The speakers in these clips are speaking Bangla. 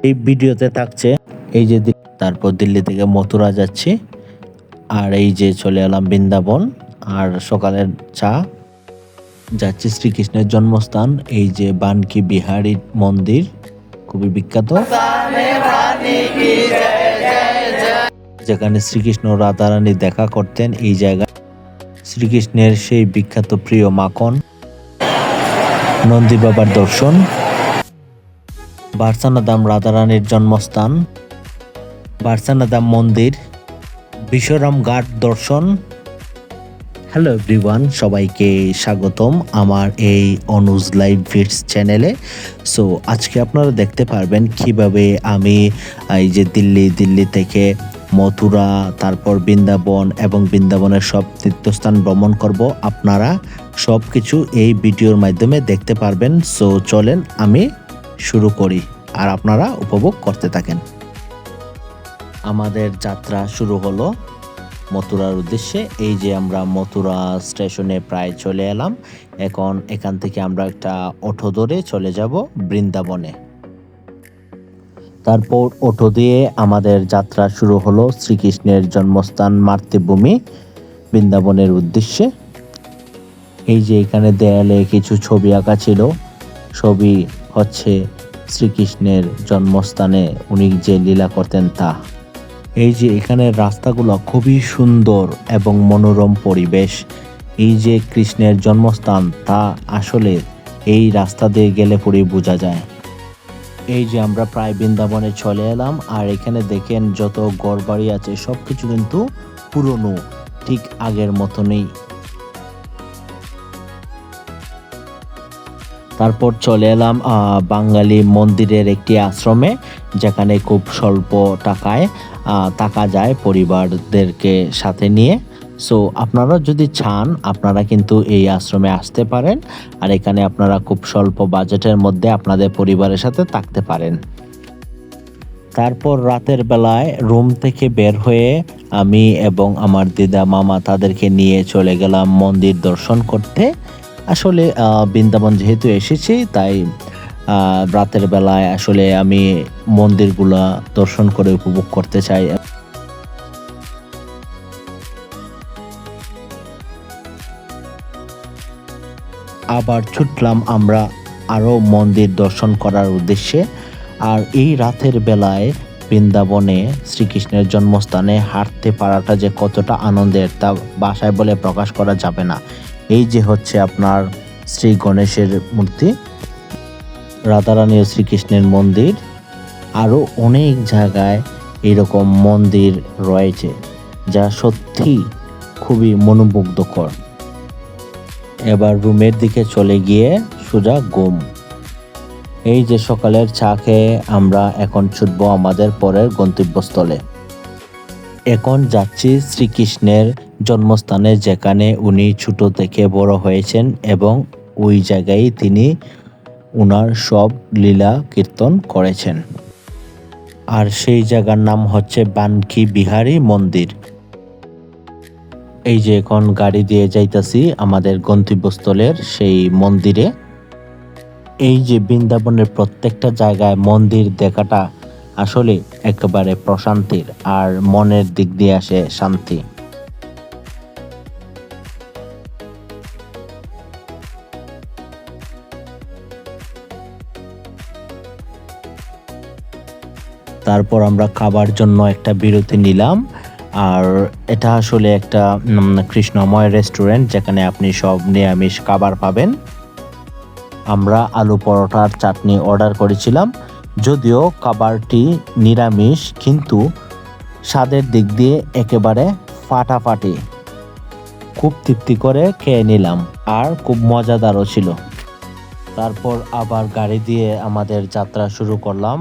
এই ভিডিওতে থাকছে এই যে তারপর দিল্লি থেকে মথুরা যাচ্ছি, আর এই যে চলে এলাম বৃন্দাবন, আর সকালের চা। যাচ্ছি শ্রীকৃষ্ণের জন্মস্থান, এই যে বানকি বিহারী মন্দির, খুবই বিখ্যাত, যেখানে শ্রীকৃষ্ণ রাধারানী দেখা করতেন। এই জায়গায় শ্রীকৃষ্ণের সেই বিখ্যাত প্রিয় মাখন নন্দী বাবার দর্শন, বারসানাধাম রাধারানীর জন্মস্থান, বারসানাধাম মন্দির, বিশ্বরাম ঘাট দর্শন। হ্যালো এভরিওয়ান, সবাইকে স্বাগতম আমার এই অনুজ লাইভ ভিডস চ্যানেলে। সো আজকে আপনারা দেখতে পারবেন কিভাবে আমি এই যে দিল্লি থেকে মথুরা, তারপর বৃন্দাবন এবং বৃন্দাবনের সব তীর্থস্থান ভ্রমণ করব। আপনারা সব কিছু এই ভিডিওর মাধ্যমে দেখতে পারবেন। সো চলেন আমি শুরু করি, আর আপনারা উপভোগ করতে থাকেন। আমাদের যাত্রা শুরু হলো মথুরার উদ্দেশ্যে। এই যে আমরা মথুরা স্টেশনে প্রায় চলে এলাম। এখন এখান থেকে আমরা একটা অটো ধরে চলে যাব বৃন্দাবনে। তারপর অটো দিয়ে আমাদের যাত্রা শুরু হলো শ্রীকৃষ্ণের জন্মস্থান মাতৃভূমি বৃন্দাবনের উদ্দেশ্যে। এই যে এখানে দেয়ালে কিছু ছবি আঁকা ছিল, ছবি হচ্ছে শ্রীকৃষ্ণের জন্মস্থানে উনি যে লীলা করতেন তা। এই যে এখানে রাস্তাগুলো খুবই সুন্দর এবং মনোরম পরিবেশ। এই যে কৃষ্ণের জন্মস্থান তা আসলে এই রাস্তা দিয়ে গেলে পরেই বোঝা যায়। এই যে আমরা প্রায় বৃন্দাবনে চলে এলাম, আর এখানে দেখেন যত ঘরবাড়ি আছে সবকিছু কিন্তু পুরনো, ঠিক আগের মতনই। তারপর চলে এলাম বাঙালি মন্দিরের একটি আশ্রমে, যেখানে খুব স্বল্প টাকায় থাকা যায় পরিবারদেরকে সাথে নিয়ে। সো আপনারা যদি চান আপনারা কিন্তু এই আশ্রমে আসতে পারেন, আর এখানে আপনারা খুব স্বল্প বাজেটের মধ্যে আপনাদের পরিবারের সাথে থাকতে পারেন। তারপর রাতের বেলায় রুম থেকে বের হয়ে আমি এবং আমার দিদা মামা তাদেরকে নিয়ে চলে গেলাম মন্দির দর্শন করতে। আসলে বৃন্দাবন যেহেতু এসেছি, তাই রাতের বেলায় আসলে আমি মন্দিরগুলা দর্শন করে উপভোগ করতে চাই। আবার ছুটলাম আমরা আরও মন্দির দর্শন করার উদ্দেশ্যে। আর এই রাতের বেলায় বৃন্দাবনে শ্রীকৃষ্ণের জন্মস্থানে হাঁটতে পারাটা যে কতটা আনন্দের তা ভাষায় বলে প্রকাশ করা যাবে না। এই যে হচ্ছে আপনার শ্রী গণেশের মূর্তি, রাধারানী ও শ্রীকৃষ্ণের মন্দির, আরও অনেক জায়গায় এরকম মন্দির রয়েছে যা সত্যি খুবই মনোমুগ্ধকর। এবার রুমের দিকে চলে গিয়ে সোজা ঘুম। এই যে সকালের চা খেয়ে আমরা এখন ছুটব আমাদের পরের গন্তব্যস্থলে। এখন যাচ্ছি শ্রীকৃষ্ণের জন্মস্থানে, যেখানে উনি ছোট থেকে বড় হয়েছেন এবং ওই জায়গায় তিনি উনার সব লীলা কীর্তন করেছেন। আর সেই জায়গার নাম হচ্ছে বানকি বিহারী মন্দির। এই যে এখন গাড়ি দিয়ে যাইতাছি আমাদের গন্তব্যস্থলের সেই মন্দিরে। এই যে বৃন্দাবনের প্রত্যেকটা জায়গায় মন্দির দেখাটা আসলে একেবারে প্রশান্তির, আর মনের দিক দিয়ে আসে শান্তি। তারপর আমরা খাবার জন্য একটা বিরতি নিলাম, আর এটা আসলে একটা কৃষ্ণময় রেস্টুরেন্ট, যেখানে আপনি সব নিরামিষ খাবার পাবেন। আমরা আলু পরোটার চাটনি অর্ডার করেছিলাম, যদিও খাবারটি নিরামিষ, কিন্তু স্বাদের দিক দিয়ে একেবারে ফাটাফাটি। খুব তৃপ্তি করে খেয়ে নিলাম, আর খুব মজাদারও ছিল। তারপর আবার গাড়ি দিয়ে আমাদের যাত্রা শুরু করলাম।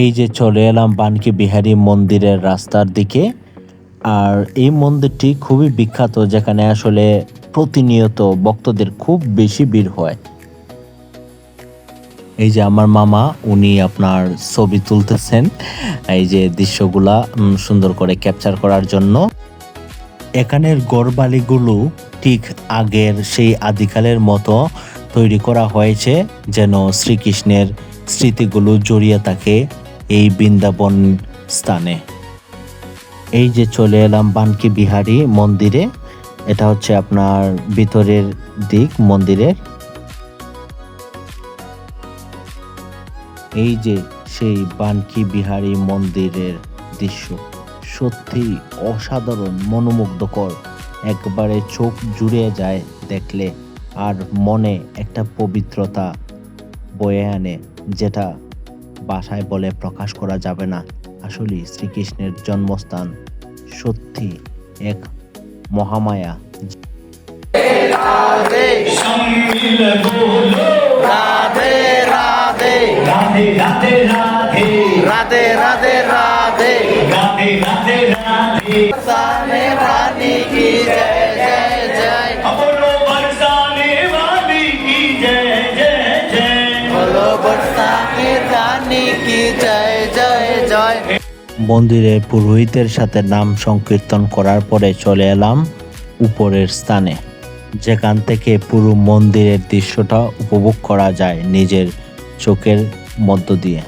এই যে চলে এলাম বানকি বিহারী মন্দিরের রাস্তার দিকে। আর এই মন্দিরটি খুবই বিখ্যাত, যেখানে আসলে প্রতিনিয়ত ভক্তদের খুব বেশি ভিড় হয়। এই যে আমার মামা, উনি আপনার ছবি তুলতেছেন এই যে দৃশ্যগুলা সুন্দর করে ক্যাপচার করার জন্য। এখানের ঘরবাড়িগুলো ঠিক আগের সেই আদিকালের মতো তৈরি করা হয়েছে, যেন শ্রীকৃষ্ণের স্মৃতিগুলো জড়িয়ে থাকে এই বৃন্দাবন স্থানে। এই যে চলে এলাম বানকি বিহারী মন্দিরে, এটা হচ্ছে আপনার ভিতরের দিক মন্দিরের। এই যে সেই বানকি বিহারী মন্দিরের দৃশ্য সত্যি অসাধারণ, মনোমুগ্ধকর, একবারে চোখ জুড়ে যায় দেখলে, আর মনে একটা পবিত্রতা বয়ে আনে, যেটা ভাষায় বলে প্রকাশ করা যাবে না। আসলে শ্রীকৃষ্ণের জন্মস্থান সত্যি এক মহামায়া। রাধে রাধে রাধে রাধে রাধে রাধে রাধে রাধে রাধে রাধে बरसाने वाली की जय जय जय, बोलो बरसाने वाली की जय जय जय, बोलो बरसाने वाली की जय जय जय। মন্দিরে পুরোহিতের সাথে নাম সংকীর্তন করার পরে চলে এলাম উপরের স্থানে, যেখান থেকে পুরো মন্দিরের দৃশ্যটা উপভোগ করা যায় নিজের চোখের মধ্য দিয়ে।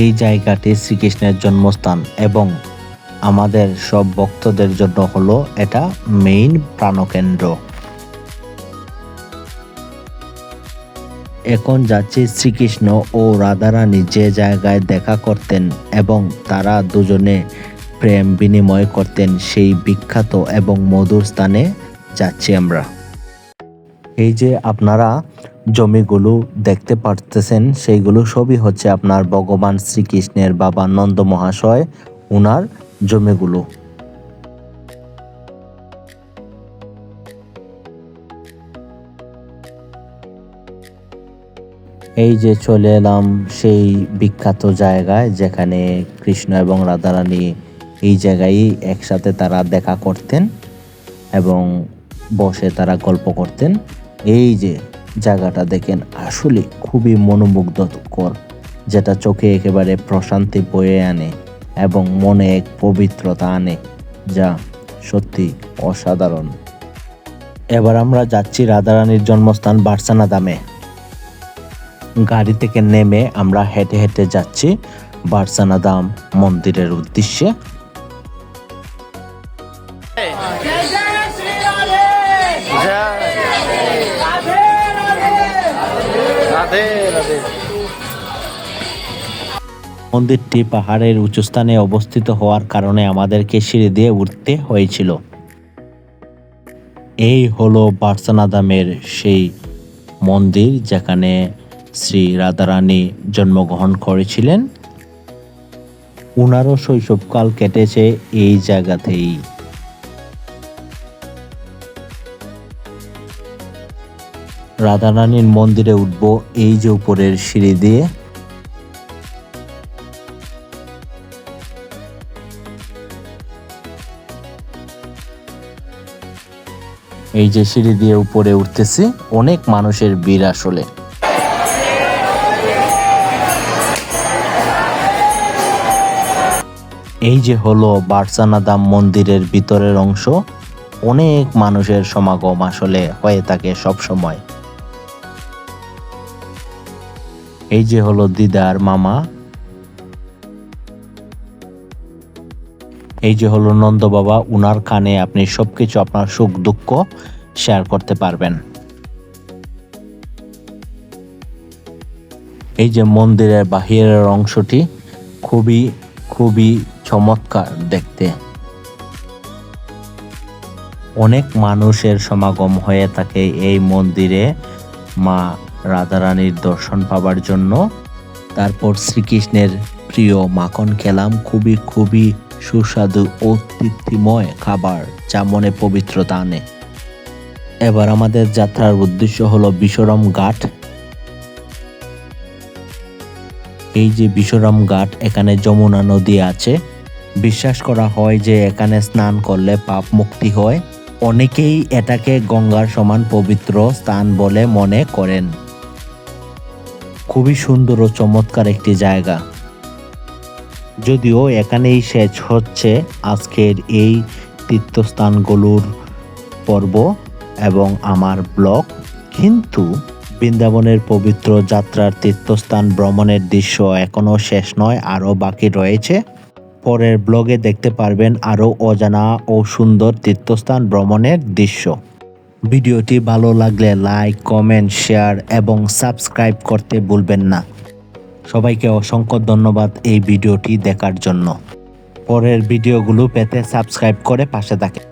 এই জায়গাটি শ্রীকৃষ্ণের জন্মস্থান এবং আমাদের সব ভক্তদের জন্য হলো এটা মেইন প্রাণকেন্দ্র। এখন যাচ্ছি শ্রীকৃষ্ণ ও রাধারানী যে জায়গায় দেখা করতেন এবং তারা দুজনে প্রেম বিনিময় করতেন, সেই বিখ্যাত এবং মধুর স্থানে যাচ্ছি আমরা। এই যে আপনারা জমিগুলো দেখতে পারতেছেন, সেইগুলো সবই হচ্ছে আপনার ভগবান শ্রীকৃষ্ণের বাবা নন্দ মহাশয় উনার জমিগুলো। এই যে চলে এলাম সেই বিখ্যাত জায়গায় যেখানে কৃষ্ণ এবং রাধারানী এই জায়গায় একসাথে তারা দেখা করতেন এবং বসে তারা গল্প করতেন। এই যে জায়গাটা দেখেন আসলে খুবই মনোমুগ্ধকর, যেটা চোখে একেবারে প্রশান্তি বয়ে আনে এবং মনে এক পবিত্রতা আনে, যা সত্যি অসাধারণ। এবার আমরা যাচ্ছি রাধারানীর জন্মস্থান বারসানা ধামে। গাড়ি থেকে নেমে আমরা হেঁটে হেঁটে যাচ্ছি বারসানা ধাম মন্দিরের উদ্দেশ্যে। মন্দিরটি পাহাড়ের উঁচু স্থানে অবস্থিত হওয়ার কারণে আমাদেরকে সিঁড়ি দিয়ে উঠতে হয়েছিল। এই হলো বারসানা ধামের সেই মন্দির যেখানে শ্রী রাধারানী জন্মগ্রহণ করেছিলেন। উনারও শৈশবকাল কেটেছে এই জায়গাতেই। রাধারানীর মন্দিরে উঠব এই যে উপরের সিঁড়ি দিয়ে। এই যে সিঁড়ি দিয়ে উপরে উঠতেছি, অনেক মানুষের ভিড় আসলে। এই যে হলো বারসানা ধাম মন্দিরের ভিতরের অংশ, অনেক মানুষের সমাগম আসলে হয়ে থাকে সব সময়। এই যে হলো দিদার মামা, এই যে হলো নন্দ বাবা, উনার কানে আপনি সবকিছু আপনার সুখ দুঃখ শেয়ার করতে পারবেন। এই যে মন্দিরের বাহিরের অংশটি খুবই খুবই চমৎকার দেখতে। অনেক মানুষের সমাগম হয়ে থাকে এই মন্দিরে মা রাধারানীর দর্শন পাবার জন্য। তারপর শ্রীকৃষ্ণের প্রিয় মাখন খেলাম, খুবই খুবই সুস্বাদু ও তৃপ্তিময় খাবার, যা মনে পবিত্রতা আনে। এবার আমাদের যাত্রার উদ্দেশ্য হলো বিশ্বরাম ঘাট। এই যে বিশ্বরাম ঘাট, এখানে যমুনা নদী আছে। বিশ্বাস করা হয় যে এখানে স্নান করলে পাপ মুক্তি হয়। অনেকেই এটাকে গঙ্গার সমান পবিত্র স্থান বলে মনে করেন। খুবই সুন্দর ও চমৎকার একটি জায়গা। যদিও এখানেই শেষ হচ্ছে আজকের এই তীর্থস্থানগুলোর পর্ব এবং আমার ব্লগ, কিন্তু বৃন্দাবনের পবিত্র যাত্রার তীর্থস্থান ভ্রমণের দৃশ্য এখনও শেষ নয়, আরও বাকি রয়েছে। পরের ব্লগে দেখতে পারবেন আরও অজানা ও সুন্দর তীর্থস্থান ভ্রমণের দৃশ্য। ভিডিওটি ভালো লাগলে লাইক, কমেন্ট, শেয়ার এবং সাবস্ক্রাইব করতে ভুলবেন না। সবাইকে অসংখ্য ধন্যবাদ এই ভিডিওটি দেখার জন্য। পরের ভিডিওগুলো পেতে সাবস্ক্রাইব করে পাশে থাকেন।